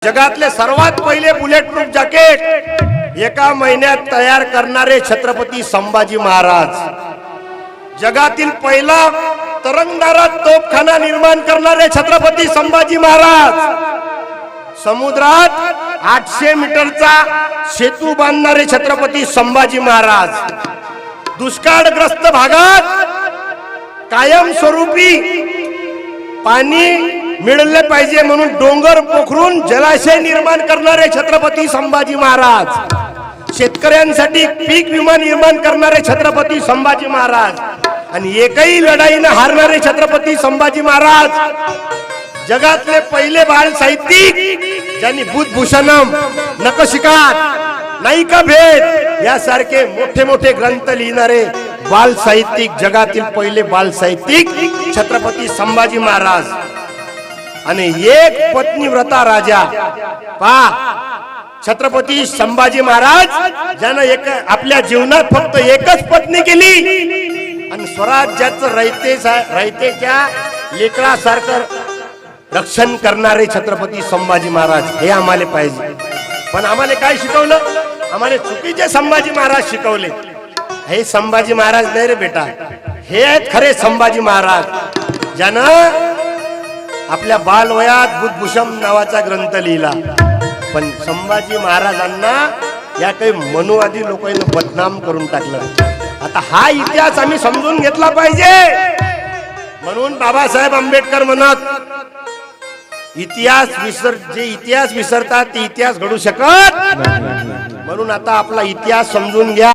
जगातले सर्वात पहिले बुलेट प्रूफ जॅकेट एका महिन्यात तयार करणारे छत्रपती संभाजी महाराज, जगातील पहिला तरंगणारा तोफखाना निर्माण करणारे छत्रपती संभाजी महाराज, समुद्रात 800 मीटरचा सेतू बांधणारे छत्रपती संभाजी महाराज, दुष्काळग्रस्त भागात कायमस्वरूपी पाणी मिळले पाहिजे म्हणून डोंगर पोखरून जलाशय निर्माण करणारे छत्रपती संभाजी महाराज, शेतकऱ्यांसाठी पीक विमा निर्माण करणारे छत्रपती संभाजी महाराज आणि एकही लढाईने हारणारे छत्रपती संभाजी महाराज, जगातले पहिले बाल साहित्यिक ज्यांनी बुद्धभूषणम, नखशिखार, नायिका भेद यासारखे मोठे मोठे ग्रंथ लिहिणारे बाल साहित्यिक, जगातील पहिले बाल साहित्यिक छत्रपती संभाजी महाराज आणि एक पत्नीव्रता राजा छत्रपती संभाजी महाराज, ज्यानं आपल्या जीवनात फक्त एकच पत्नी केली आणि स्वराज्याचं रयतेच्या लेकरासारखं रक्षण करणारे छत्रपती संभाजी महाराज हे आम्हाला पाहिजे. पण आम्हाला काय शिकवलं? आम्हाला चुकीचे संभाजी महाराज शिकवले. हे संभाजी महाराज नाही रे बेटा, हे आहेत खरे संभाजी महाराज, ज्यानं आपल्या बालवयात बुद्धभूषण नावाचा ग्रंथ लिहिला. पण संभाजी महाराजांना या काही मनुवादी लोकांनी बदनाम करून टाकलं. आता हा इतिहास आम्ही समजून घेतला पाहिजे. म्हणून बाबासाहेब आंबेडकर म्हणत, जे इतिहास विसरतात ते इतिहास घडू शकत. म्हणून आता आपला इतिहास समजून घ्या.